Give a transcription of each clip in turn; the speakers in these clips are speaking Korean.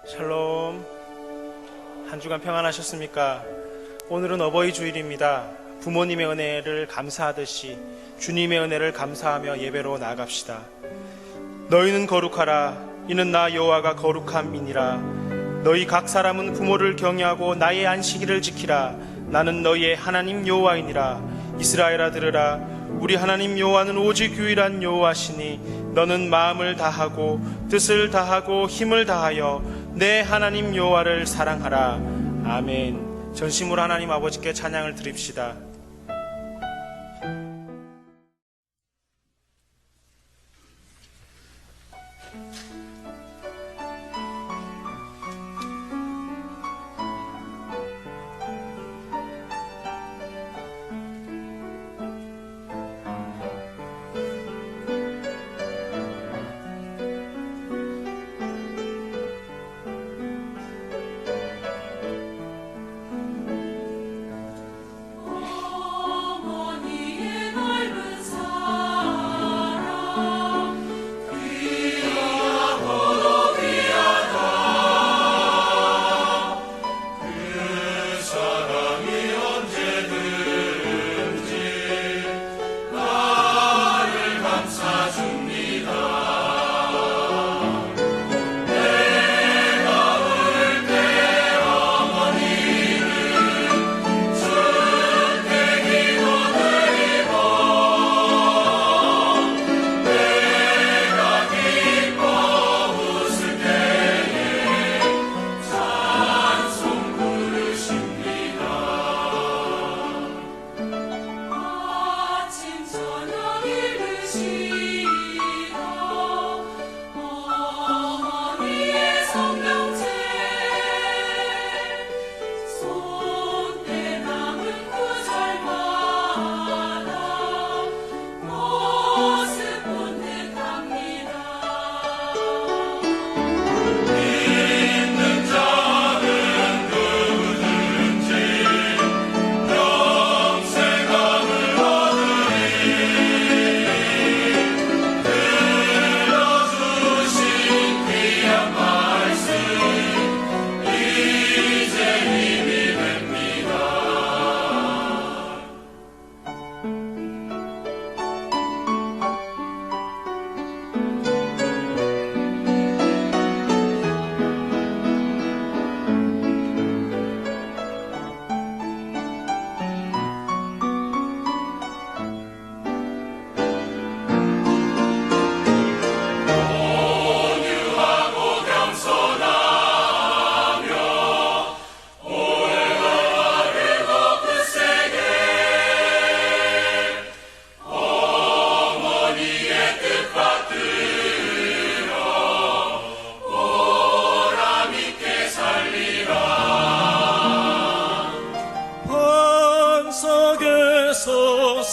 샬롬. 한 주간 평안하셨습니까? 오늘은 어버이 주일입니다. 부모님의 은혜를 감사하듯이 주님의 은혜를 감사하며 예배로 나아갑시다. 너희는 거룩하라. 이는 나 여호와가 거룩함이니라. 너희 각 사람은 부모를 경외하고 나의 안식일을 지키라. 나는 너희의 하나님 여호와이니라. 이스라엘아 들으라. 우리 하나님 여호와는 오직 유일한 여호와시니 너는 마음을 다하고 뜻을 다하고 힘을 다하여 내 하나님 여호와를 사랑하라. 아멘. 전심으로 하나님 아버지께 찬양을 드립시다.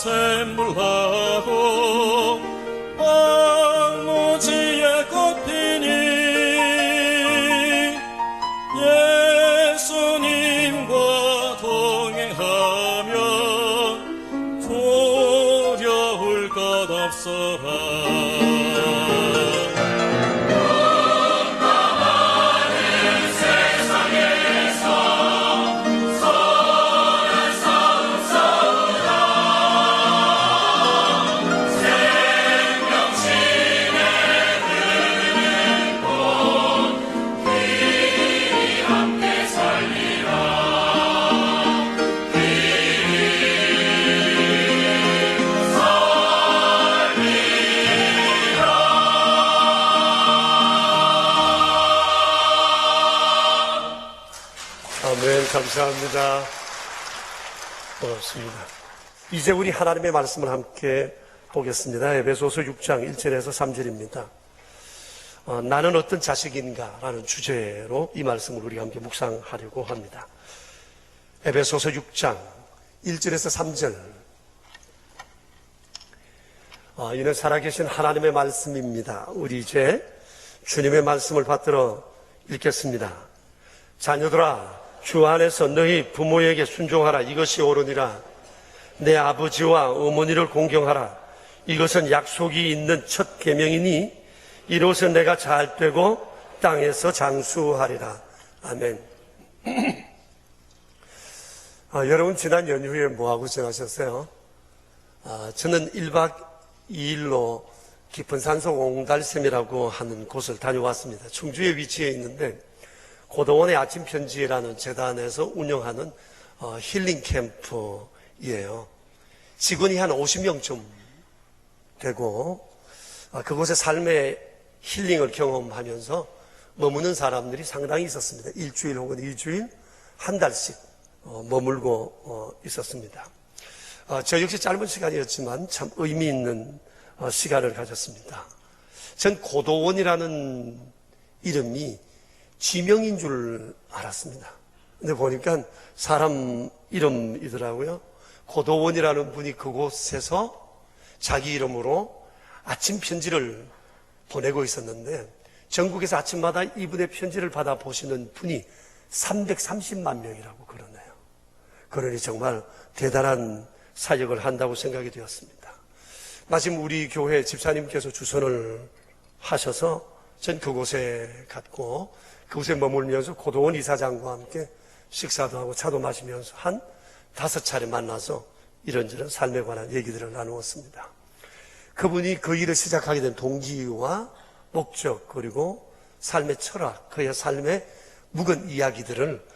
샘물하고 황무지에 꽃피니 예수님과 동행하며 두려울 것 없어라. 아멘. 감사합니다. 고맙습니다. 이제 우리 하나님의 말씀을 함께 보겠습니다. 에베소서 6장 1절에서 3절입니다. 나는 어떤 자식인가 라는 주제로 이 말씀을 우리가 함께 묵상하려고 합니다. 에베소서 6장 1절에서 3절. 이는 살아계신 하나님의 말씀입니다. 우리 이제 주님의 말씀을 받들어 읽겠습니다. 자녀들아, 주 안에서 너희 부모에게 순종하라. 이것이 옳으니라. 내 아버지와 어머니를 공경하라. 이것은 약속이 있는 첫 계명이니 이로써 내가 잘 되고 땅에서 장수하리라. 아멘. 여러분 지난 연휴에 뭐하고 지나셨어요? 저는 1박 2일로 깊은 산속 옹달샘이라고 하는 곳을 다녀왔습니다. 충주에 위치해 있는데 고도원의 아침 편지라는 재단에서 운영하는 힐링 캠프예요. 직원이 한 50명쯤 되고 그곳의 삶의 힐링을 경험하면서 머무는 사람들이 상당히 있었습니다. 일주일 혹은 2주일, 한 달씩 머물고 있었습니다. 저 역시 짧은 시간이었지만 참 의미 있는 시간을 가졌습니다. 전 고도원이라는 이름이 지명인 줄 알았습니다. 근데 보니까 사람 이름이더라고요. 고도원이라는 분이 그곳에서 자기 이름으로 아침 편지를 보내고 있었는데 전국에서 아침마다 이분의 편지를 받아보시는 분이 330만 명이라고 그러네요. 그러니 정말 대단한 사역을 한다고 생각이 되었습니다. 마침 우리 교회 집사님께서 주선을 하셔서 전 그곳에 갔고 그곳에 머물면서 고도원 이사장과 함께 식사도 하고 차도 마시면서 한 5차례 만나서 이런저런 삶에 관한 얘기들을 나누었습니다. 그분이 그 일을 시작하게 된 동기와 목적 그리고 삶의 철학, 그의 삶의 묵은 이야기들을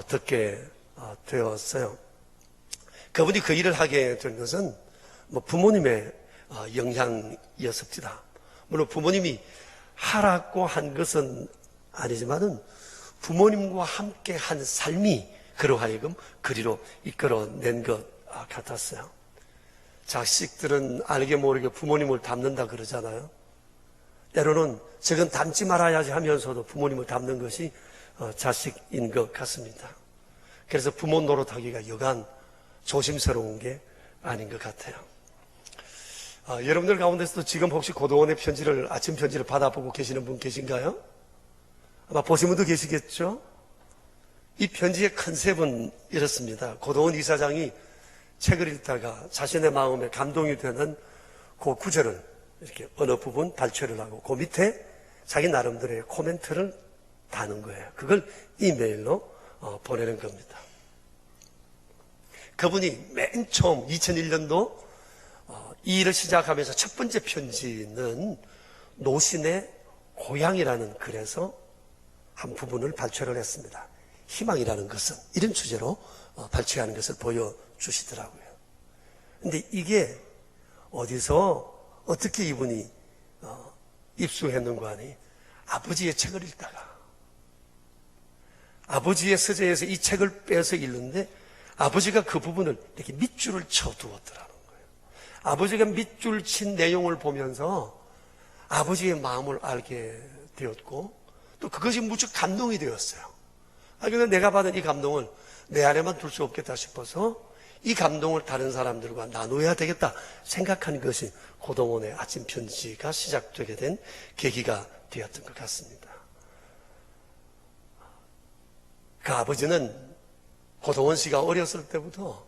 듣게 되었어요. 그분이 그 일을 하게 된 것은 부모님의 영향이었습니다. 물론 부모님이 하라고 한 것은 아니지만은 부모님과 함께 한 삶이 그로 하여금 그리로 이끌어낸 것 같았어요. 자식들은 알게 모르게 부모님을 닮는다 그러잖아요. 때로는 저건 닮지 말아야지 하면서도 부모님을 닮는 것이 자식인 것 같습니다. 그래서 부모 노릇하기가 여간 조심스러운 게 아닌 것 같아요. 여러분들 가운데서도 지금 혹시 고도원의 아침 편지를 받아보고 계시는 분 계신가요? 아마 보신 분도 계시겠죠? 이 편지의 컨셉은 이렇습니다. 고도원 이사장이 책을 읽다가 자신의 마음에 감동이 되는 그 구절을 이렇게 어느 부분 발췌를 하고 그 밑에 자기 나름대로의 코멘트를 다는 거예요. 그걸 이메일로 보내는 겁니다. 그분이 맨 처음 2001년도 이 일을 시작하면서 첫 번째 편지는 노신의 고향이라는 글에서 한 부분을 발췌를 했습니다. 희망이라는 것은 이런 주제로 발췌하는 것을 보여주시더라고요. 근데 이게 어디서 어떻게 이분이 입수했는가 하니 아버지의 책을 읽다가 아버지의 서재에서 이 책을 빼서 읽는데 아버지가 그 부분을 이렇게 밑줄을 쳐두었더라는 거예요. 아버지가 밑줄 친 내용을 보면서 아버지의 마음을 알게 되었고 또 그것이 무척 감동이 되었어요. 그런데 내가 받은 이 감동을 내 안에만 둘 수 없겠다 싶어서 이 감동을 다른 사람들과 나눠야 되겠다 생각한 것이 고도원의 아침 편지가 시작되게 된 계기가 되었던 것 같습니다. 그 아버지는 고도원 씨가 어렸을 때부터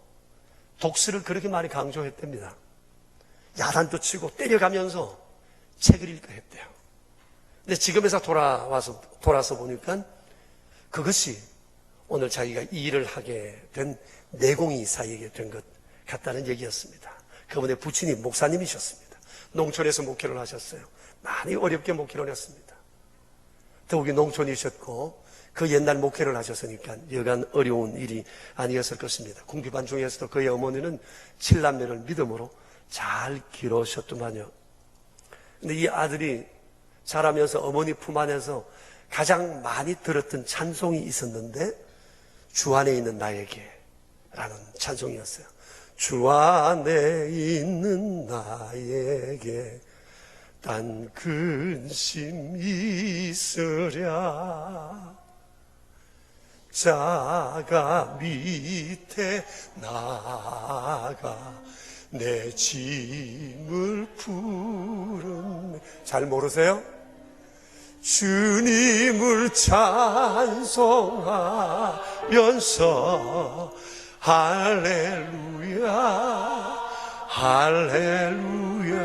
독서를 그렇게 많이 강조했답니다. 야단도 치고 때려가면서 책을 읽고 했대요. 근데 지금에서 돌아서 보니까 그것이 오늘 자기가 이 일을 하게 된 내공이 쌓이게 된 것 같다는 얘기였습니다. 그분의 부친이 목사님이셨습니다. 농촌에서 목회를 하셨어요. 많이 어렵게 목회를 했습니다. 더욱이 농촌이셨고 그 옛날 목회를 하셨으니까 여간 어려운 일이 아니었을 것입니다. 궁핍한 중에서도 그의 어머니는 7남매를 믿음으로 잘 기르셨더만요. 근데 이 아들이 자라면서 어머니 품 안에서 가장 많이 들었던 찬송이 있었는데 주 안에 있는 나에게 라는 찬송이었어요. 주 안에 있는 나에게 딴 근심 있으랴 자가 밑에 나가 내 짐을 푸른 잘 모르세요? 주님을 찬송하면서 할렐루야 할렐루야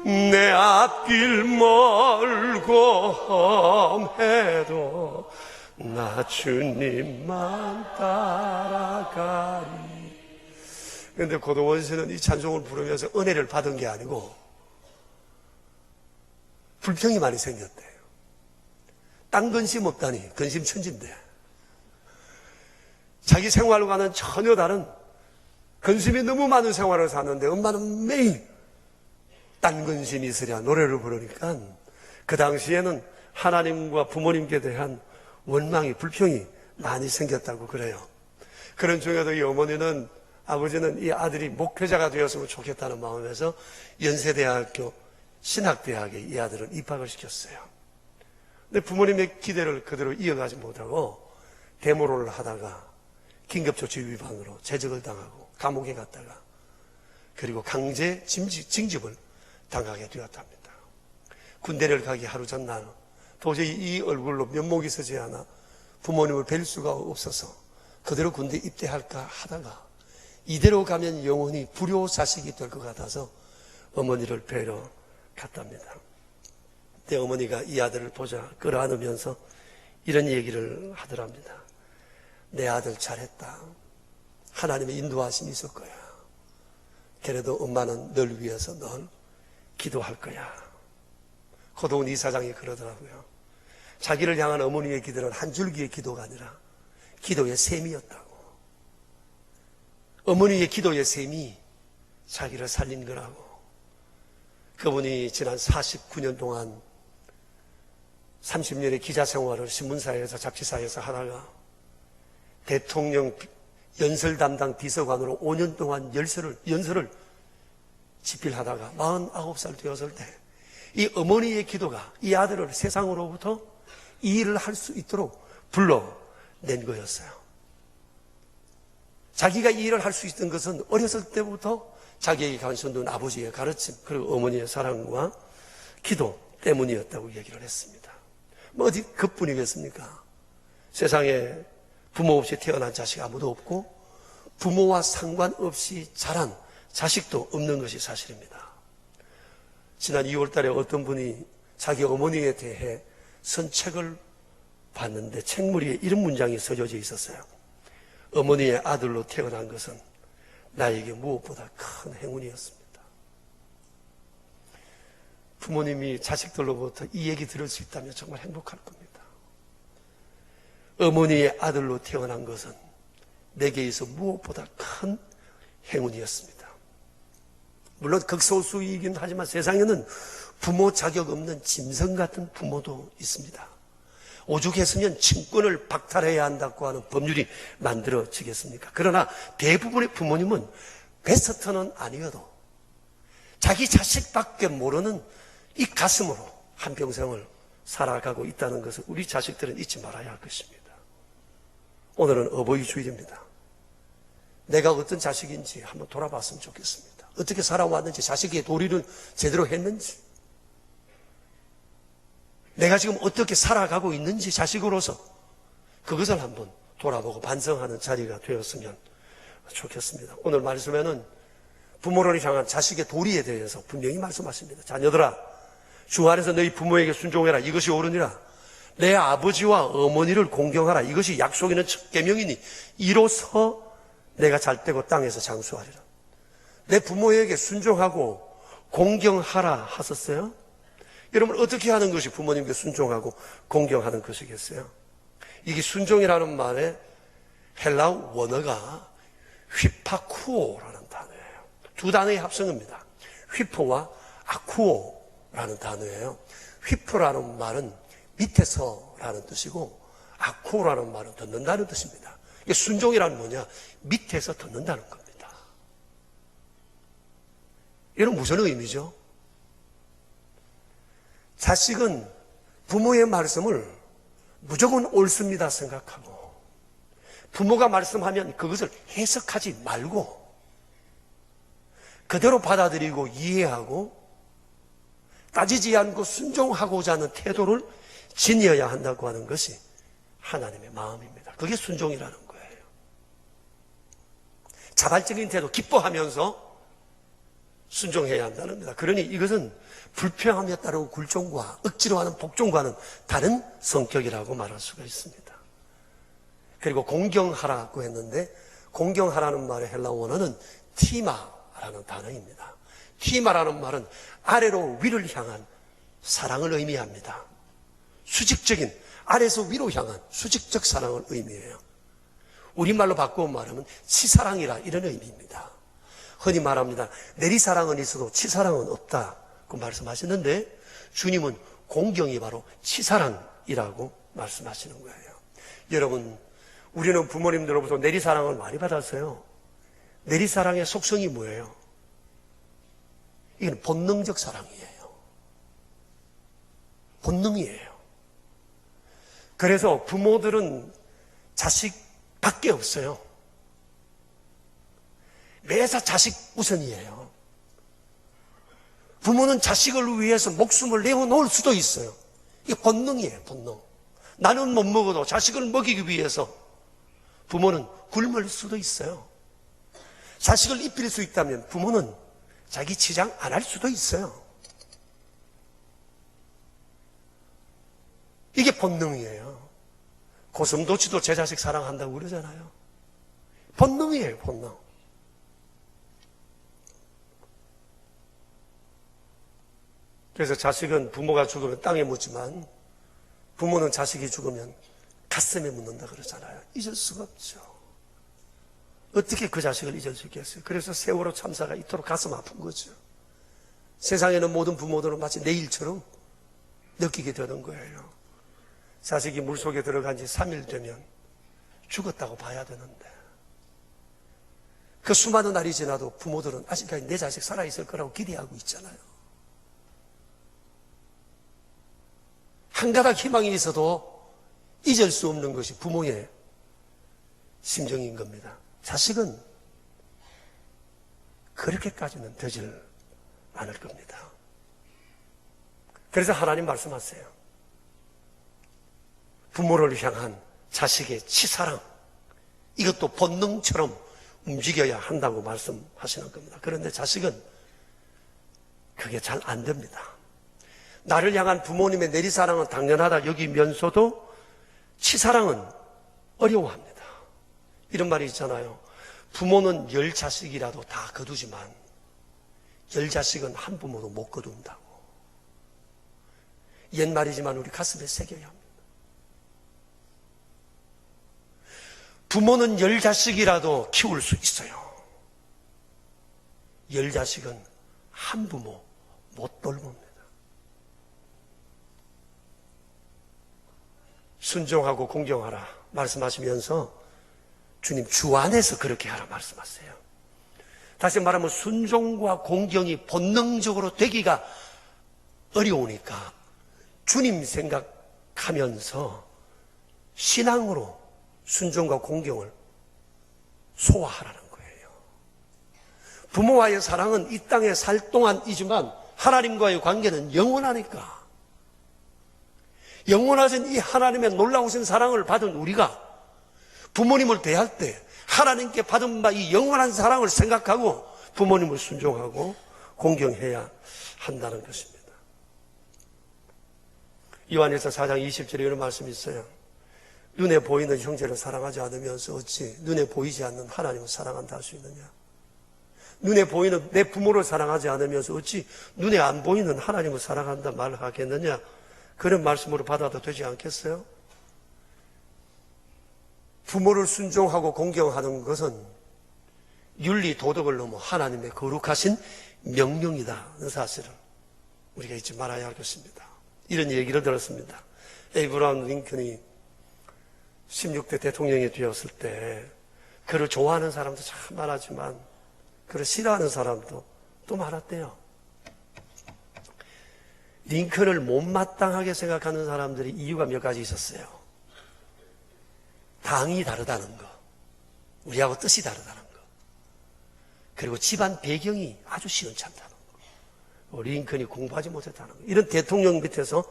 내 앞길 멀고 험해도 나 주님만 따라가리. 그런데 고도원 씨는 이 찬송을 부르면서 은혜를 받은 게 아니고 불평이 많이 생겼대요. 딴 근심 없다니 근심 천진데 자기 생활과는 전혀 다른 근심이 너무 많은 생활을 사는데 엄마는 매일 딴 근심이 있으랴 노래를 부르니까 그 당시에는 하나님과 부모님께 대한 원망이 불평이 많이 생겼다고 그래요. 그런 중에도 이 어머니는 아버지는 이 아들이 목회자가 되었으면 좋겠다는 마음에서 연세대학교 신학대학에 이 아들을 입학을 시켰어요. 근데 부모님의 기대를 그대로 이어가지 못하고 데모를 하다가 긴급조치 위반으로 제적을 당하고 감옥에 갔다가 그리고 강제 징집을 당하게 되었답니다. 군대를 가기 하루 전날 도저히 이 얼굴로 면목이 서지 않아 부모님을 뵐 수가 없어서 그대로 군대 입대할까 하다가 이대로 가면 영원히 불효 자식이 될 것 같아서 어머니를 뵈러 갔답니다. 그때 어머니가 이 아들을 보자 끌어안으면서 이런 얘기를 하더랍니다. 내 아들 잘했다. 하나님의 인도하심이 있을 거야. 그래도 엄마는 널 위해서 널 기도할 거야. 고도훈 이사장이 그러더라고요. 자기를 향한 어머니의 기도는 한 줄기의 기도가 아니라 기도의 셈이었다고. 어머니의 기도의 셈이 자기를 살린 거라고. 그분이 지난 49년 동안 30년의 기자 생활을 신문사에서 잡지사에서 하다가 대통령 연설 담당 비서관으로 5년 동안 연설을 집필하다가 49살 되었을 때 이 어머니의 기도가 이 아들을 세상으로부터 이 일을 할 수 있도록 불러낸 거였어요. 자기가 이 일을 할 수 있던 것은 어렸을 때부터 자기에게 가르쳐준 아버지의 가르침 그리고 어머니의 사랑과 기도 때문이었다고 얘기를 했습니다. 뭐 어디 그뿐이겠습니까? 세상에 부모 없이 태어난 자식 아무도 없고 부모와 상관없이 자란 자식도 없는 것이 사실입니다. 지난 2월 달에 어떤 분이 자기 어머니에 대해 쓴 책을 봤는데 책무리에 이런 문장이 써져 있었어요. 어머니의 아들로 태어난 것은 나에게 무엇보다 큰 행운이었습니다. 부모님이 자식들로부터 이 얘기 들을 수 있다면 정말 행복할 겁니다. 어머니의 아들로 태어난 것은 내게 있어 무엇보다 큰 행운이었습니다. 물론 극소수이긴 하지만 세상에는 부모 자격 없는 짐승 같은 부모도 있습니다. 오죽했으면 친권을 박탈해야 한다고 하는 법률이 만들어지겠습니까? 그러나 대부분의 부모님은 베스트는 아니어도 자기 자식밖에 모르는 이 가슴으로 한평생을 살아가고 있다는 것을 우리 자식들은 잊지 말아야 할 것입니다. 오늘은 어버이 주일입니다. 내가 어떤 자식인지 한번 돌아봤으면 좋겠습니다. 어떻게 살아왔는지, 자식의 도리를 제대로 했는지, 내가 지금 어떻게 살아가고 있는지 자식으로서 그것을 한번 돌아보고 반성하는 자리가 되었으면 좋겠습니다. 오늘 말씀에는 부모를 향한 자식의 도리에 대해서 분명히 말씀하십니다. 자녀들아, 주 안에서 너희 부모에게 순종해라. 이것이 옳으니라. 내 아버지와 어머니를 공경하라. 이것이 약속 있는 첫 계명이니 이로써 내가 잘되고 땅에서 장수하리라. 내 부모에게 순종하고 공경하라 하셨어요? 여러분, 어떻게 하는 것이 부모님께 순종하고 공경하는 것이겠어요? 이게 순종이라는 말의 헬라어 원어가 휘파쿠오라는 단어예요. 두 단어의 합성어입니다. 휘포와 아쿠오라는 단어예요. 휘포라는 말은 밑에서라는 뜻이고 아쿠오라는 말은 듣는다는 뜻입니다. 이게 순종이라는 뭐냐? 밑에서 듣는다는 겁니다. 이건 무슨 의미죠? 자식은 부모의 말씀을 무조건 옳습니다 생각하고 부모가 말씀하면 그것을 해석하지 말고 그대로 받아들이고 이해하고 따지지 않고 순종하고자 하는 태도를 지녀야 한다고 하는 것이 하나님의 마음입니다. 그게 순종이라는 거예요. 자발적인 태도, 기뻐하면서 순종해야 한다는 겁니다. 그러니 이것은 불평함에 따른 굴종과 억지로 하는 복종과는 다른 성격이라고 말할 수가 있습니다. 그리고 공경하라고 했는데 공경하라는 말의 헬라어 원어는 티마라는 단어입니다. 티마라는 말은 아래로 위를 향한 사랑을 의미합니다. 수직적인 아래에서 위로 향한 수직적 사랑을 의미해요. 우리말로 바꾸어 말하면 치사랑이라 이런 의미입니다. 흔히 말합니다. 내리사랑은 있어도 치사랑은 없다고 말씀하시는데 주님은 공경이 바로 치사랑이라고 말씀하시는 거예요. 여러분, 우리는 부모님들로부터 내리사랑을 많이 받았어요. 내리사랑의 속성이 뭐예요? 이건 본능적 사랑이에요. 본능이에요. 그래서 부모들은 자식밖에 없어요. 매사 자식 우선이에요. 부모는 자식을 위해서 목숨을 내어놓을 수도 있어요. 이게 본능이에요, 본능. 나는 못 먹어도 자식을 먹이기 위해서 부모는 굶을 수도 있어요. 자식을 입힐 수 있다면 부모는 자기 치장 안 할 수도 있어요. 이게 본능이에요. 고슴도치도 제 자식 사랑한다고 그러잖아요. 본능이에요, 본능. 그래서 자식은 부모가 죽으면 땅에 묻지만 부모는 자식이 죽으면 가슴에 묻는다 그러잖아요. 잊을 수가 없죠. 어떻게 그 자식을 잊을 수 있겠어요? 그래서 세월호 참사가 이토록 가슴 아픈 거죠. 세상에는 모든 부모들은 마치 내일처럼 느끼게 되는 거예요. 자식이 물속에 들어간 지 3일 되면 죽었다고 봐야 되는데 그 수많은 날이 지나도 부모들은 아직까지 내 자식 살아있을 거라고 기대하고 있잖아요. 한 가닥 희망이 있어도 잊을 수 없는 것이 부모의 심정인 겁니다. 자식은 그렇게까지는 되질 않을 겁니다. 그래서 하나님 말씀하세요. 부모를 향한 자식의 치사랑, 이것도 본능처럼 움직여야 한다고 말씀하시는 겁니다. 그런데 자식은 그게 잘 안 됩니다. 나를 향한 부모님의 내리사랑은 당연하다 여기면서도 치사랑은 어려워합니다. 이런 말이 있잖아요. 부모는 10자식이라도 다 거두지만 10자식은 한 부모도 못 거둔다고. 옛말이지만 우리 가슴에 새겨야 합니다. 부모는 10자식이라도 키울 수 있어요. 10자식은 한 부모 못 돌봅니다. 순종하고 공경하라 말씀하시면서 주님 주 안에서 그렇게 하라 말씀하세요. 다시 말하면 순종과 공경이 본능적으로 되기가 어려우니까 주님 생각하면서 신앙으로 순종과 공경을 소화하라는 거예요. 부모와의 사랑은 이 땅에 살 동안이지만 하나님과의 관계는 영원하니까 영원하신 이 하나님의 놀라우신 사랑을 받은 우리가 부모님을 대할 때 하나님께 받은 바 이 영원한 사랑을 생각하고 부모님을 순종하고 공경해야 한다는 것입니다. 요한일서 4장 20절에 이런 말씀이 있어요. 눈에 보이는 형제를 사랑하지 않으면서 어찌 눈에 보이지 않는 하나님을 사랑한다 할 수 있느냐. 눈에 보이는 내 부모를 사랑하지 않으면서 어찌 눈에 안 보이는 하나님을 사랑한다 말을 하겠느냐. 그런 말씀으로 받아도 되지 않겠어요? 부모를 순종하고 공경하는 것은 윤리 도덕을 넘어 하나님의 거룩하신 명령이다는 사실을 우리가 잊지 말아야 하겠습니다. 이런 얘기를 들었습니다. 에이브라함 링컨이 16대 대통령이 되었을 때 그를 좋아하는 사람도 참 많았지만 그를 싫어하는 사람도 또 많았대요. 링컨을 못마땅하게 생각하는 사람들이 이유가 몇 가지 있었어요. 당이 다르다는 거, 우리하고 뜻이 다르다는 거, 그리고 집안 배경이 아주 시원찮다는 거, 링컨이 공부하지 못했다는 거, 이런 대통령 밑에서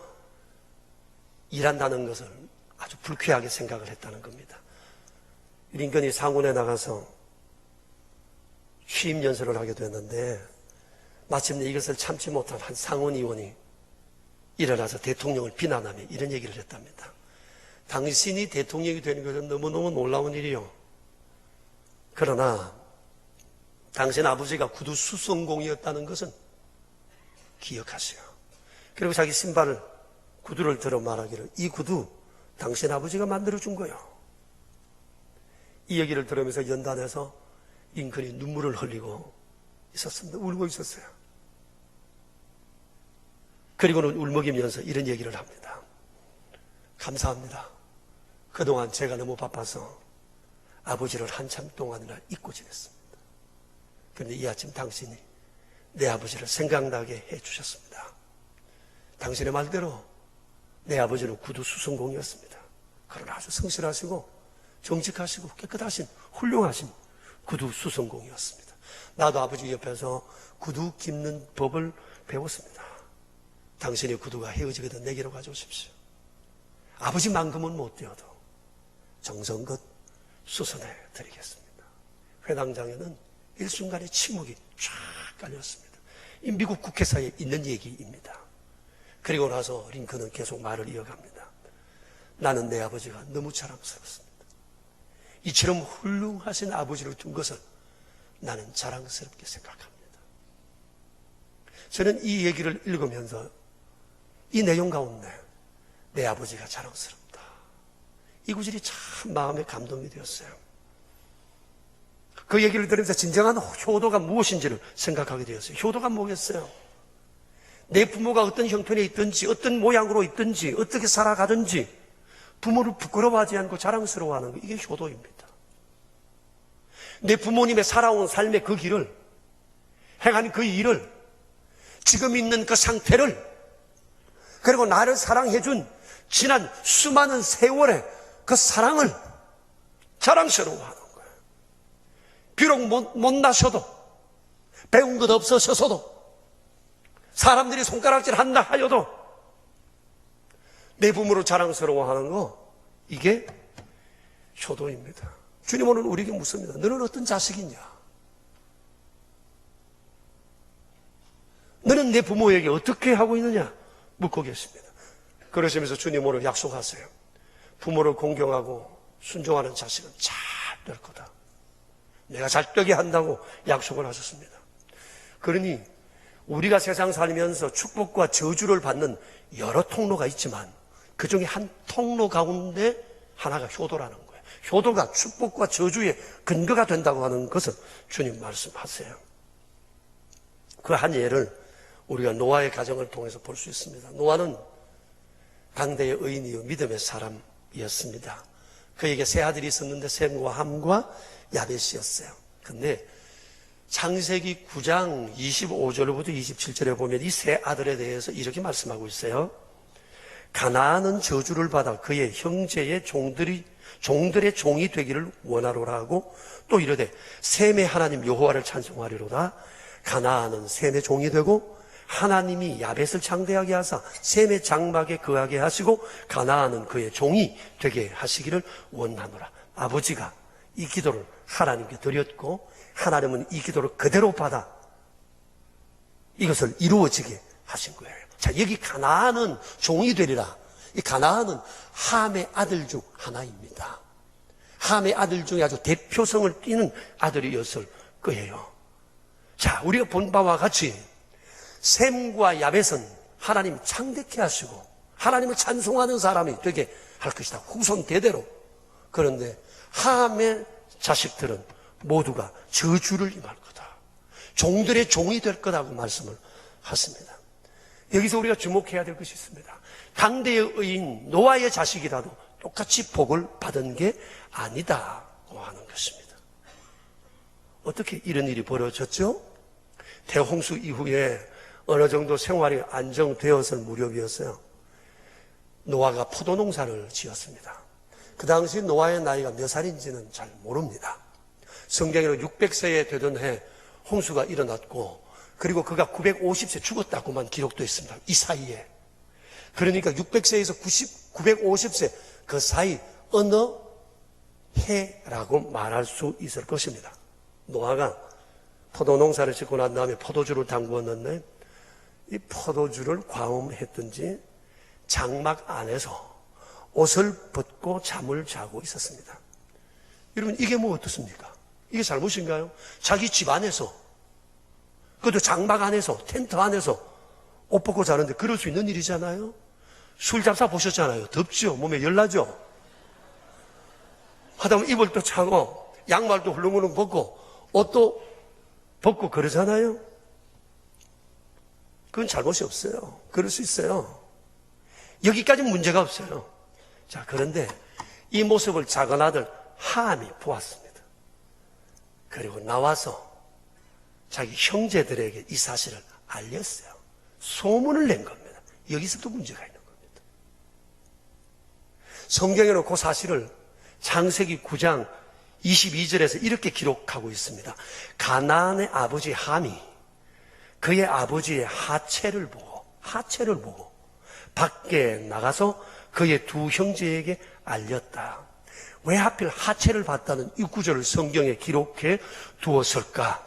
일한다는 것을 아주 불쾌하게 생각을 했다는 겁니다. 링컨이 상원에 나가서 취임 연설을 하게 됐는데 마침내 이것을 참지 못한 한 상원 의원이 일어나서 대통령을 비난하며 이런 얘기를 했답니다. 당신이 대통령이 되는 것은 너무너무 놀라운 일이요. 그러나 당신 아버지가 구두 수성공이었다는 것은 기억하세요. 그리고 자기 신발을 구두를 들어 말하기를 이 구두 당신 아버지가 만들어준 거요. 이 얘기를 들으면서 연단해서 링컨이 눈물을 흘리고 있었습니다. 울고 있었어요. 그리고는 울먹이면서 이런 얘기를 합니다. 감사합니다. 그동안 제가 너무 바빠서 아버지를 한참 동안이나 잊고 지냈습니다. 그런데 이 아침 당신이 내 아버지를 생각나게 해주셨습니다. 당신의 말대로 내 아버지는 구두 수성공이었습니다. 그러나 아주 성실하시고 정직하시고 깨끗하신 훌륭하신 구두 수성공이었습니다. 나도 아버지 옆에서 구두 깁는 법을 배웠습니다. 당신의 구두가 헤어지거든 내게로 가져오십시오. 아버지만큼은 못 되어도 정성껏 수선해 드리겠습니다. 회당장에는 일순간의 침묵이 쫙 깔렸습니다. 이 미국 국회사에 있는 얘기입니다. 그리고 나서 링컨은 계속 말을 이어갑니다. 나는 내 아버지가 너무 자랑스럽습니다. 이처럼 훌륭하신 아버지를 둔 것을 나는 자랑스럽게 생각합니다. 저는 이 얘기를 읽으면서 이 내용 가운데 내 아버지가 자랑스럽다. 이 구절이 참 마음에 감동이 되었어요. 그 얘기를 들으면서 진정한 효도가 무엇인지를 생각하게 되었어요. 효도가 뭐겠어요? 내 부모가 어떤 형편에 있든지 어떤 모양으로 있든지 어떻게 살아가든지 부모를 부끄러워하지 않고 자랑스러워하는 것, 이게 효도입니다. 내 부모님의 살아온 삶의 그 길을, 행한 그 일을, 지금 있는 그 상태를, 그리고 나를 사랑해준 지난 수많은 세월의 그 사랑을 자랑스러워하는 거예요. 비록 못나셔도, 배운 것 없으셔서도, 사람들이 손가락질 한다 하여도 내 부모를 자랑스러워하는 거, 이게 효도입니다. 주님 오늘 우리에게 묻습니다. 너는 어떤 자식이냐? 너는 내 부모에게 어떻게 하고 있느냐? 묻고 계십니다. 그러시면서 주님 오늘 약속하세요. 부모를 공경하고 순종하는 자식은 잘 될 거다. 내가 잘 되게 한다고 약속을 하셨습니다. 그러니 우리가 세상 살면서 축복과 저주를 받는 여러 통로가 있지만 그 중에 한 통로 가운데 하나가 효도라는 거예요. 효도가 축복과 저주의 근거가 된다고 하는 것을 주님 말씀하세요. 그 한 예를 우리가 노아의 가정을 통해서 볼 수 있습니다. 노아는 당대의 의인이요 믿음의 사람이었습니다. 그에게 세 아들이 있었는데 셈과 함과 야벳이었어요. 근데 창세기 9장 25절부터 27절에 보면 이 세 아들에 대해서 이렇게 말씀하고 있어요. 가나안은 저주를 받아 그의 형제의 종들의 종이 되기를 원하로라 하고 또 이르되 셈의 하나님 여호와를 찬송하리로다. 가나안은 셈의 종이 되고 하나님이 야벳을 창대하게 하사 셈의 장막에 거하게 하시고 가나안은 그의 종이 되게 하시기를 원하노라. 아버지가 이 기도를 하나님께 드렸고 하나님은 이 기도를 그대로 받아 이것을 이루어지게 하신 거예요. 자, 여기 가나안은 종이 되리라. 이 가나안은 함의 아들 중 하나입니다. 함의 아들 중에 아주 대표성을 띠는 아들이었을 거예요. 자, 우리가 본 바와 같이 셈과 야벳은 하나님 창대케 하시고 하나님을 찬송하는 사람이 되게 할 것이다. 후손 대대로. 그런데 함의 자식들은 모두가 저주를 임할 거다. 종들의 종이 될 거라고 말씀을 하십니다. 여기서 우리가 주목해야 될 것이 있습니다. 당대의 의인 노아의 자식이라도 똑같이 복을 받은 게 아니다고 하는 것입니다. 어떻게 이런 일이 벌어졌죠? 대홍수 이후에 어느 정도 생활이 안정되었을 무렵이었어요. 노아가 포도 농사를 지었습니다. 그 당시 노아의 나이가 몇 살인지는 잘 모릅니다. 성경에는 600세에 되던 해 홍수가 일어났고 그리고 그가 950세 죽었다고만 기록되어 있습니다. 이 사이에. 그러니까 600세에서 950세 그 사이 어느 해라고 말할 수 있을 것입니다. 노아가 포도 농사를 짓고 난 다음에 포도주를 담그었는데 이 포도주를 과음했든지 장막 안에서 옷을 벗고 잠을 자고 있었습니다. 여러분, 이게 뭐 어떻습니까? 이게 잘못인가요? 자기 집 안에서, 그것도 장막 안에서, 텐트 안에서 옷 벗고 자는데 그럴 수 있는 일이잖아요. 술 잡사 보셨잖아요. 덥죠? 몸에 열나죠? 하다 보면 이불도 차고 양말도 훌렁훌렁 벗고 옷도 벗고 그러잖아요. 그건 잘못이 없어요. 그럴 수 있어요. 여기까지는 문제가 없어요. 자, 그런데 이 모습을 작은 아들 함이 보았습니다. 그리고 나와서 자기 형제들에게 이 사실을 알렸어요. 소문을 낸 겁니다. 여기서도 문제가 있는 겁니다. 성경에는 그 사실을 창세기 9장 22절에서 이렇게 기록하고 있습니다. 가나안의 아버지 함이 그의 아버지의 하체를 보고 밖에 나가서 그의 두 형제에게 알렸다. 왜 하필 하체를 봤다는 이 구절을 성경에 기록해 두었을까?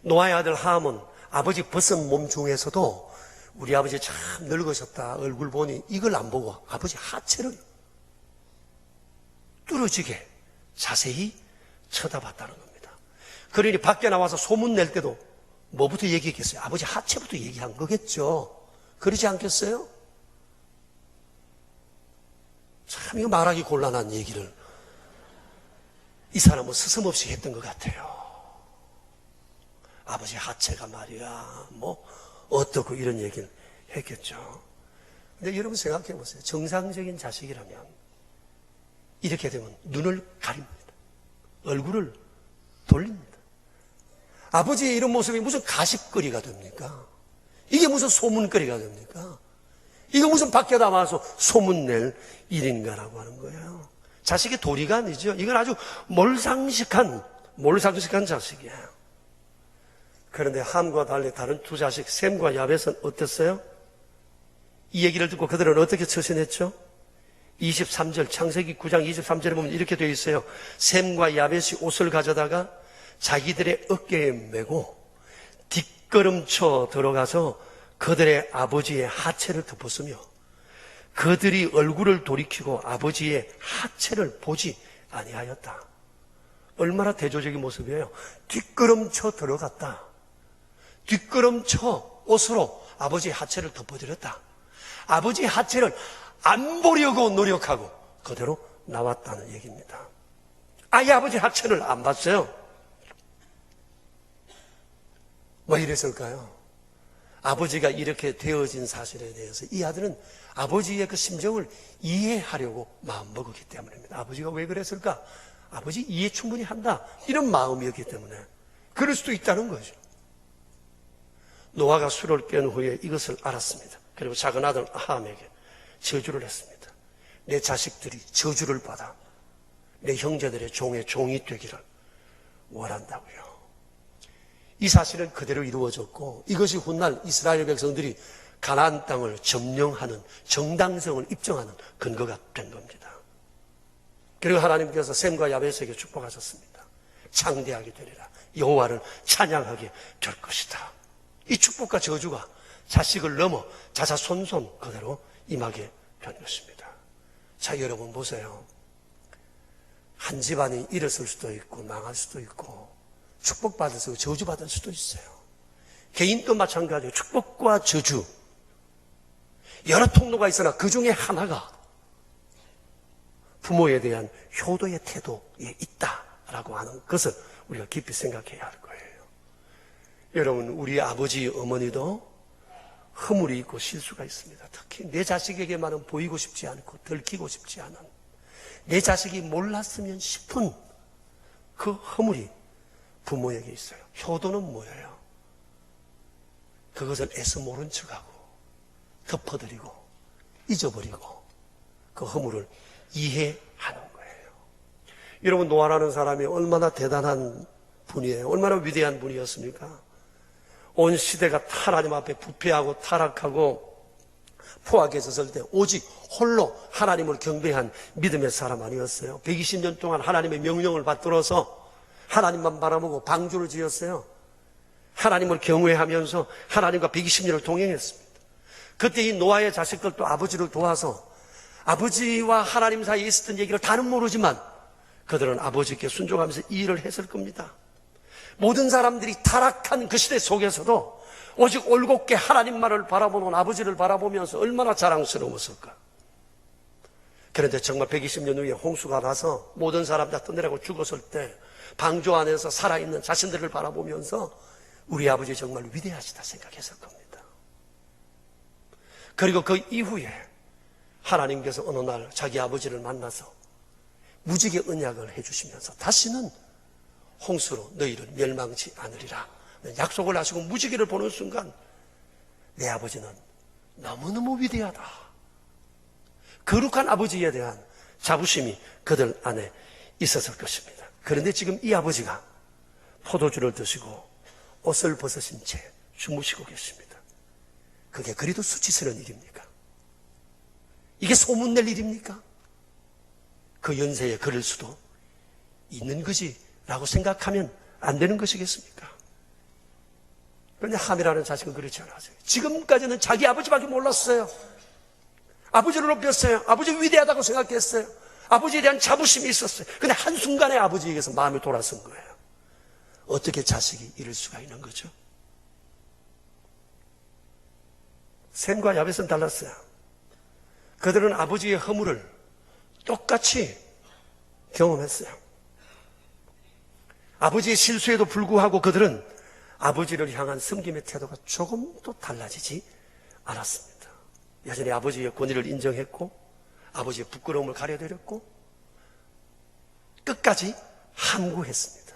노아의 아들 함은 아버지 벗은 몸 중에서도 우리 아버지 참 늙으셨다 얼굴 보니 이걸 안 보고 아버지 하체를 뚫어지게 자세히 쳐다봤다는 겁니다. 그러니 밖에 나와서 소문 낼 때도 뭐부터 얘기했겠어요? 아버지 하체부터 얘기한 거겠죠. 그러지 않겠어요? 참 이거 말하기 곤란한 얘기를 이 사람은 스스럼없이 했던 것 같아요. 아버지 하체가 말이야 뭐 어떻고 이런 얘기를 했겠죠. 근데 여러분 생각해 보세요. 정상적인 자식이라면 이렇게 되면 눈을 가립니다. 얼굴을 돌립니다. 아버지의 이런 모습이 무슨 가십거리가 됩니까? 이게 무슨 소문거리가 됩니까? 이거 무슨 밖에 나와서 소문낼 일인가라고 하는 거예요. 자식의 도리가 아니죠. 이건 아주 몰상식한 자식이에요. 그런데 함과 달리 다른 두 자식 셈과 야벳은 어땠어요? 이 얘기를 듣고 그들은 어떻게 처신했죠? 23절 창세기 9장 23절에 보면 이렇게 되어 있어요. 셈과 야벳이 옷을 가져다가 자기들의 어깨에 메고 뒷걸음쳐 들어가서 그들의 아버지의 하체를 덮었으며 그들이 얼굴을 돌이키고 아버지의 하체를 보지 아니하였다. 얼마나 대조적인 모습이에요. 뒷걸음쳐 들어갔다. 뒷걸음쳐 옷으로 아버지의 하체를 덮어드렸다. 아버지의 하체를 안 보려고 노력하고 그대로 나왔다는 얘기입니다. 아예 아버지 하체를 안 봤어요. 왜 이랬을까요? 아버지가 이렇게 되어진 사실에 대해서 이 아들은 아버지의 그 심정을 이해하려고 마음먹었기 때문입니다. 아버지가 왜 그랬을까? 아버지 이해 충분히 한다. 이런 마음이었기 때문에 그럴 수도 있다는 거죠. 노아가 술을 깬 후에 이것을 알았습니다. 그리고 작은 아들 함에게 저주를 했습니다. 내 자식들이 저주를 받아 내 형제들의 종의 종이 되기를 원한다고요. 이 사실은 그대로 이루어졌고 이것이 훗날 이스라엘 백성들이 가나안 땅을 점령하는 정당성을 입증하는 근거가 된 겁니다. 그리고 하나님께서 셈과 야벳에게 축복하셨습니다. 창대하게 되리라. 여호와를 찬양하게 될 것이다. 이 축복과 저주가 자식을 넘어 자자손손 그대로 임하게 된 것입니다. 자, 여러분 보세요. 한 집안이 일어설 수도 있고 망할 수도 있고 축복받을 수도 저주받을 수도 있어요. 개인도 마찬가지예요. 축복과 저주 여러 통로가 있으나 그 중에 하나가 부모에 대한 효도의 태도에 있다라고 하는 것을 우리가 깊이 생각해야 할 거예요. 여러분, 우리 아버지 어머니도 허물이 있고 실수가 있습니다. 특히 내 자식에게만은 보이고 싶지 않고 들키고 싶지 않은 내 자식이 몰랐으면 싶은 그 허물이 부모에게 있어요. 효도는 뭐예요? 그것을 애써 모른 척하고 덮어드리고 잊어버리고 그 허물을 이해하는 거예요. 여러분, 노아라는 사람이 얼마나 대단한 분이에요. 얼마나 위대한 분이었습니까? 온 시대가 하나님 앞에 부패하고 타락하고 포악해졌을 때 오직 홀로 하나님을 경배한 믿음의 사람 아니었어요. 120년 동안 하나님의 명령을 받들어서 하나님만 바라보고 방주를 지었어요. 하나님을 경외하면서 하나님과 120년을 동행했습니다. 그때 이 노아의 자식들도 아버지를 도와서 아버지와 하나님 사이에 있었던 얘기를 다는 모르지만 그들은 아버지께 순종하면서 이 일을 했을 겁니다. 모든 사람들이 타락한 그 시대 속에서도 오직 올곧게 하나님만을 바라보는 아버지를 바라보면서 얼마나 자랑스러웠을까. 그런데 정말 120년 후에 홍수가 나서 모든 사람 다 떠내려고 죽었을 때 방주 안에서 살아있는 자신들을 바라보면서 우리 아버지 정말 위대하시다 생각했을 겁니다. 그리고 그 이후에 하나님께서 어느 날 자기 아버지를 만나서 무지개 언약을 해주시면서 다시는 홍수로 너희를 멸망치 않으리라 약속을 하시고 무지개를 보는 순간 내 아버지는 너무너무 위대하다. 거룩한 아버지에 대한 자부심이 그들 안에 있었을 것입니다. 그런데 지금 이 아버지가 포도주를 드시고 옷을 벗으신 채 주무시고 계십니다. 그게 그리도 수치스러운 일입니까? 이게 소문낼 일입니까? 그 연세에 그럴 수도 있는 것이라고 생각하면 안 되는 것이겠습니까? 그런데 함이라는 자식은 그렇지 않았어요. 지금까지는 자기 아버지밖에 몰랐어요. 아버지를 높였어요. 아버지 위대하다고 생각했어요. 아버지에 대한 자부심이 있었어요. 근데 한순간에 아버지에게서 마음이 돌아선 거예요. 어떻게 자식이 이럴 수가 있는 거죠? 셈과 야벳은 달랐어요. 그들은 아버지의 허물을 똑같이 경험했어요. 아버지의 실수에도 불구하고 그들은 아버지를 향한 섬김의 태도가 조금도 달라지지 않았습니다. 여전히 아버지의 권위를 인정했고 아버지의 부끄러움을 가려드렸고 끝까지 함구했습니다.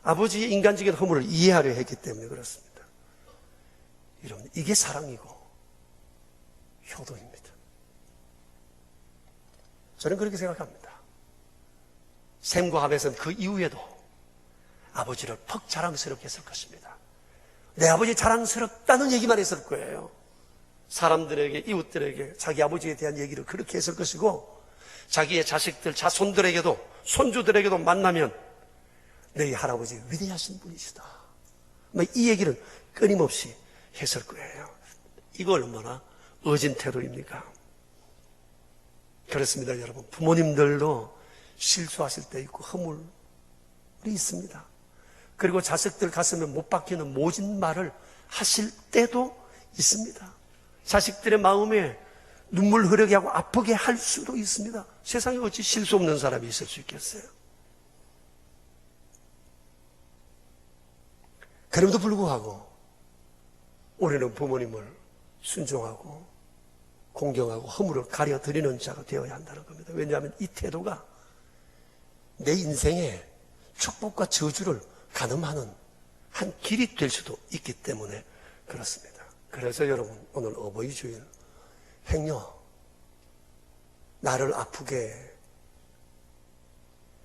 아버지의 인간적인 허물을 이해하려 했기 때문에 그렇습니다. 여러분, 이게 사랑이고 효도입니다. 저는 그렇게 생각합니다. 셈과 하벳은 그 이후에도 아버지를 퍽 자랑스럽게 했을 것입니다. 내 아버지 자랑스럽다는 얘기만 했을 거예요. 사람들에게, 이웃들에게 자기 아버지에 대한 얘기를 그렇게 했을 것이고 자기의 자식들, 자손들에게도, 손주들에게도 만나면 너희 할아버지 위대하신 분이시다, 이 얘기를 끊임없이 했을 거예요. 이거 얼마나 어진 태도입니까? 그렇습니다, 여러분. 부모님들도 실수하실 때 있고 허물이 있습니다. 그리고 자식들 가슴에 못 박히는 모진 말을 하실 때도 있습니다. 자식들의 마음에 눈물 흐르게 하고 아프게 할 수도 있습니다. 세상에 어찌 실수 없는 사람이 있을 수 있겠어요? 그럼에도 불구하고 우리는 부모님을 순종하고 공경하고 허물을 가려드리는 자가 되어야 한다는 겁니다. 왜냐하면 이 태도가 내 인생에 축복과 저주를 가늠하는 한 길이 될 수도 있기 때문에 그렇습니다. 그래서 여러분, 오늘 어버이 주일 행여 나를 아프게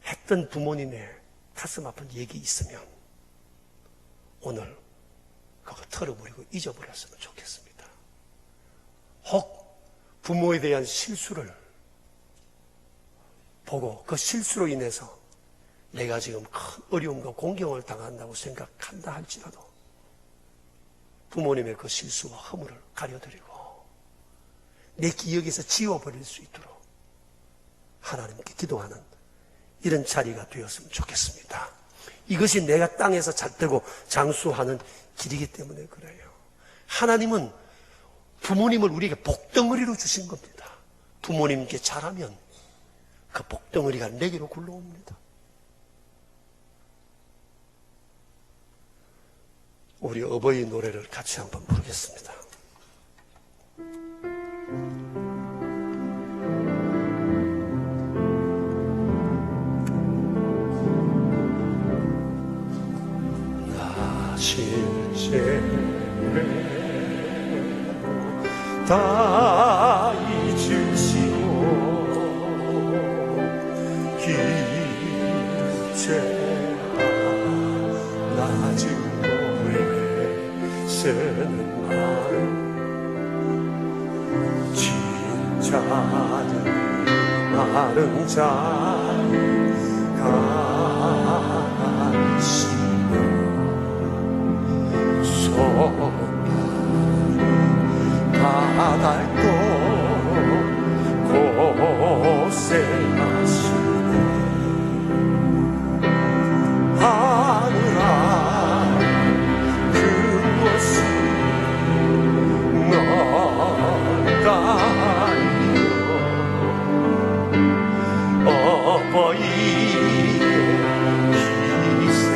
했던 부모님의 가슴 아픈 얘기 있으면 오늘 그거 털어버리고 잊어버렸으면 좋겠습니다. 혹 부모에 대한 실수를 보고 그 실수로 인해서 내가 지금 큰 어려움과 공경을 당한다고 생각한다 할지라도 부모님의 그 실수와 허물을 가려드리고 내 기억에서 지워버릴 수 있도록 하나님께 기도하는 이런 자리가 되었으면 좋겠습니다. 이것이 내가 땅에서 잣대고 장수하는 길이기 때문에 그래요. 하나님은 부모님을 우리에게 복덩어리로 주신 겁니다. 부모님께 잘하면 그 복덩어리가 내게로 굴러옵니다. 우리 어버이 노래를 같이 한번 부르겠습니다. 나 실제 다 잊으시고 길체와 낮은 곳에 쓰는 마음 진짜는 많은 자 바닥도 고생하시네 하늘아 그것이 너다요 어버이의 희생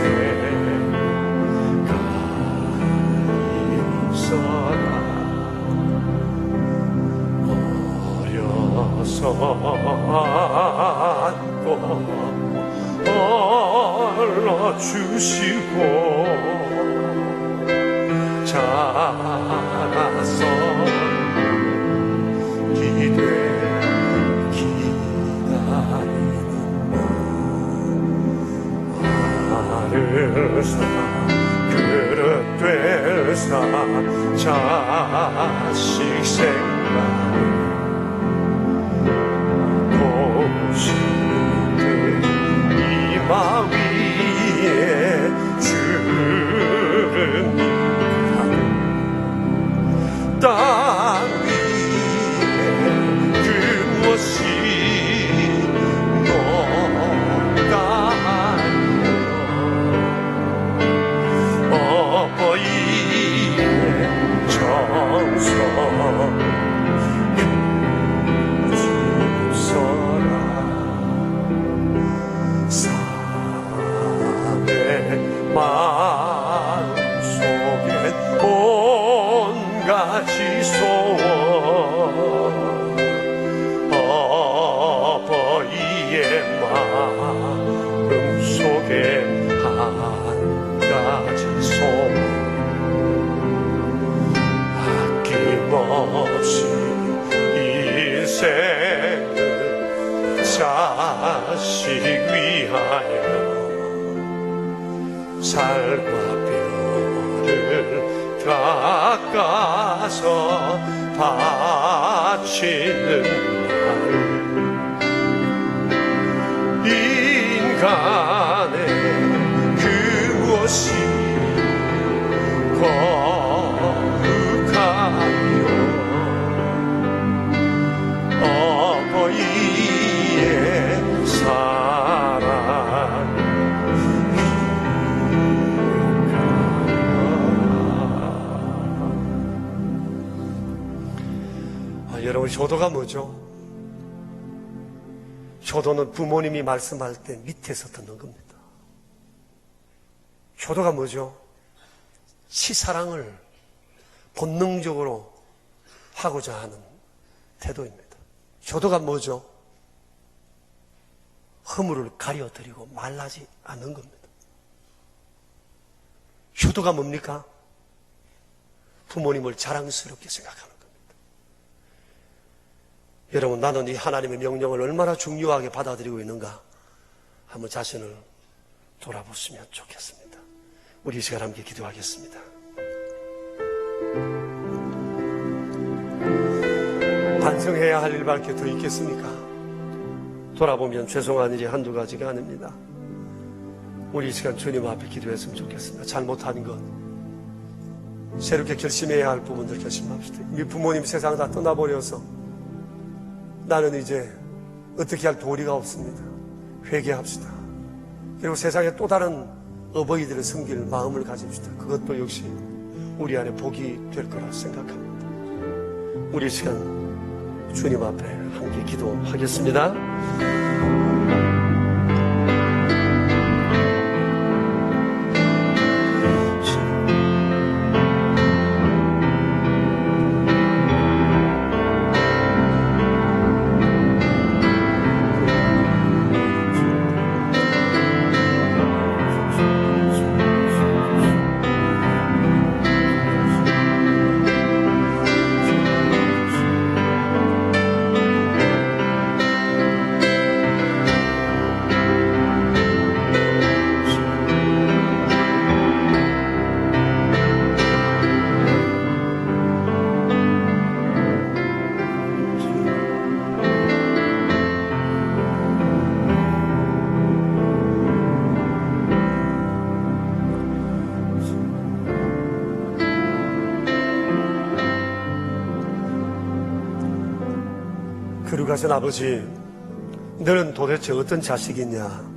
가임서라 어려서 안고 얼러주시고 자라서 기대 기다리는 하늘사 그릇 되사 자식 생각 이마 위에 주름 땅 위에 그 무엇이 너다요 어버이의 정성 주소라 사람의 마음속엔 온가지 소원 어버이의 마음속엔 한 가지 소원 아낌없이 인생을 자식 위하여 살과 뼈를 깎아서 바치는 날 인간의 그 무엇이 거룩하요 어버이의 사랑 여러분 효도가 뭐죠? 효도는 부모님이 말씀할 때 밑에서 듣는 겁니다. 효도가 뭐죠? 치사랑을 본능적으로 하고자 하는 태도입니다. 효도가 뭐죠? 허물을 가려드리고 말라지 않는 겁니다. 효도가 뭡니까? 부모님을 자랑스럽게 생각하는 겁니다. 여러분, 나는 이 하나님의 명령을 얼마나 중요하게 받아들이고 있는가 한번 자신을 돌아보시면 좋겠습니다. 우리 이 시간 함께 기도하겠습니다. 반성해야 할 일밖에 더 있겠습니까? 돌아보면 죄송한 일이 한두 가지가 아닙니다. 우리 이 시간 주님 앞에 기도했으면 좋겠습니다. 잘못한 것, 새롭게 결심해야 할 부분들 결심합시다. 이미 부모님 세상 다 떠나버려서 나는 이제 어떻게 할 도리가 없습니다. 회개합시다. 그리고 세상에 또 다른 어버이들을 섬길 마음을 가집시다. 그것도 역시 우리 안에 복이 될 거라 생각합니다. 우리 시간 주님 앞에 함께 기도하겠습니다. 존귀하신 아버지, 너는 도대체 어떤 자식이냐?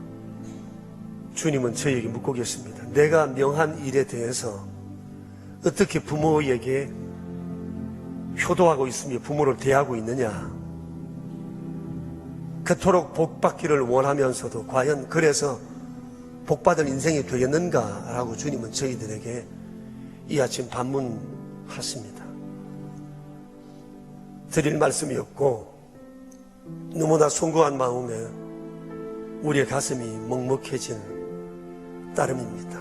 주님은 저에게 묻고 계십니다. 내가 명한 일에 대해서 어떻게 부모에게 효도하고 있으며 부모를 대하고 있느냐? 그토록 복받기를 원하면서도 과연 그래서 복받을 인생이 되겠는가라고 주님은 저희들에게 이 아침 반문하십니다. 드릴 말씀이 없고 너무나 송구한 마음에 우리의 가슴이 먹먹해진 따름입니다.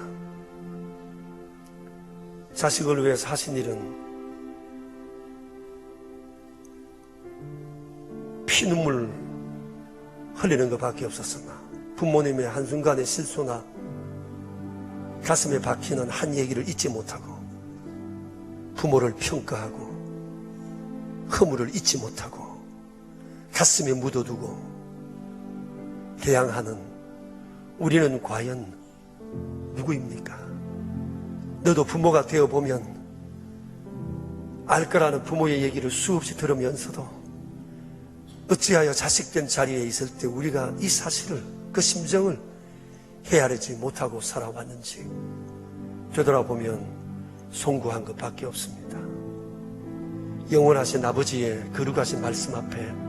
자식을 위해서 하신 일은 피눈물 흘리는 것밖에 없었으나 부모님의 한순간의 실수나 가슴에 박히는 한 얘기를 잊지 못하고 부모를 평가하고 허물을 잊지 못하고 가슴에 묻어두고 대항하는 우리는 과연 누구입니까? 너도 부모가 되어보면 알 거라는 부모의 얘기를 수없이 들으면서도 어찌하여 자식된 자리에 있을 때 우리가 이 사실을, 그 심정을 헤아리지 못하고 살아왔는지 되돌아보면 송구한 것밖에 없습니다. 영원하신 아버지의 거룩하신 말씀 앞에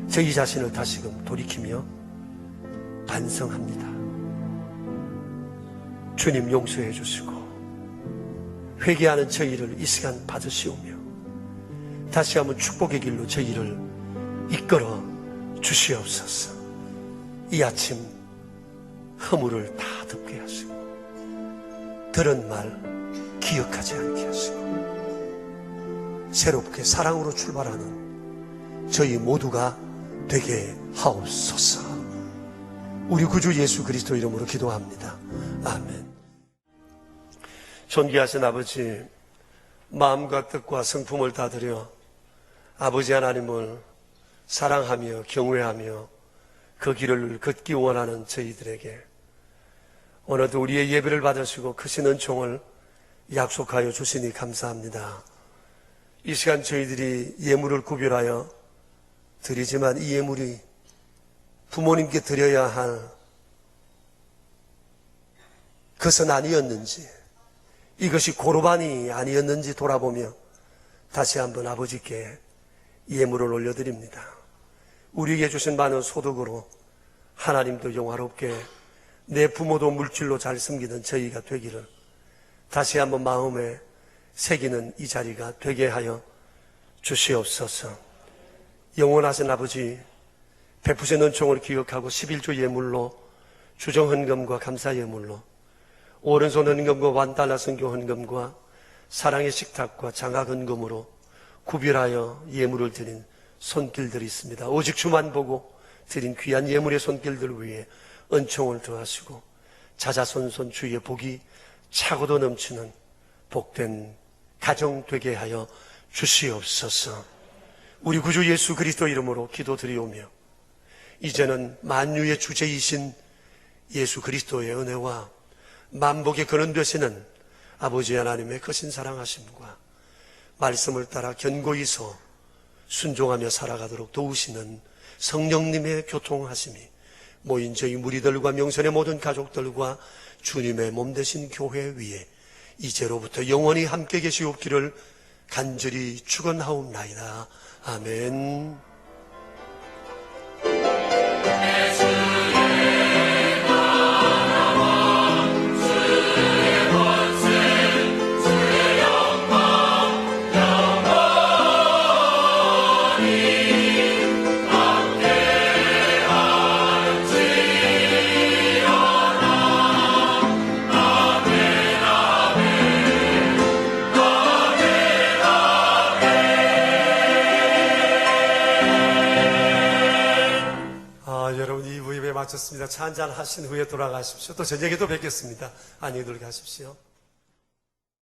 저희 자신을 다시금 돌이키며 반성합니다. 주님 용서해 주시고 회개하는 저희를 이 시간 받으시오며 다시 한번 축복의 길로 저희를 이끌어 주시옵소서. 이 아침 허물을 다 덮게 하시고 들은 말 기억하지 않게 하시고 새롭게 사랑으로 출발하는 저희 모두가 되게 하옵소서. 우리 구주 예수 그리스도 이름으로 기도합니다. 아멘. 존귀하신 아버지, 마음과 뜻과 성품을 다 드려 아버지 하나님을 사랑하며 경외하며 그 길을 걷기 원하는 저희들에게 오늘도 우리의 예배를 받으시고 크신 은총을 약속하여 주시니 감사합니다. 이 시간 저희들이 예물을 구별하여 드리지만 이 예물이 부모님께 드려야 할 것은 아니었는지, 이것이 고르반이 아니었는지 돌아보며 다시 한번 아버지께 예물을 올려드립니다. 우리에게 주신 많은 소득으로 하나님도 영화롭게 내 부모도 물질로 잘 섬기는 저희가 되기를 다시 한번 마음에 새기는 이 자리가 되게 하여 주시옵소서. 영원하신 아버지, 베푸신 은총을 기억하고 11조 예물로 주정 헌금과 감사 예물로 오른손 헌금과 완달러 선교 헌금과 사랑의 식탁과 장학 헌금으로 구별하여 예물을 드린 손길들이 있습니다. 오직 주만 보고 드린 귀한 예물의 손길들 위에 은총을 더하시고 자자손손 주의 복이 차고도 넘치는 복된 가정 되게 하여 주시옵소서. 우리 구주 예수 그리스도 이름으로 기도드리오며 이제는 만유의 주제이신 예수 그리스도의 은혜와 만복의 근원 되시는 아버지 하나님의 크신 사랑하심과 말씀을 따라 견고히서 순종하며 살아가도록 도우시는 성령님의 교통하심이 모인 저희 무리들과 명선의 모든 가족들과 주님의 몸 되신 교회 위에 이제로부터 영원히 함께 계시옵기를 간절히 축원하옵나이다. 아멘. 여러분 2부 예배 마쳤습니다. 차 한잔 하신 후에 돌아가십시오. 또 저녁에도 뵙겠습니다. 안녕히 들어가십시오.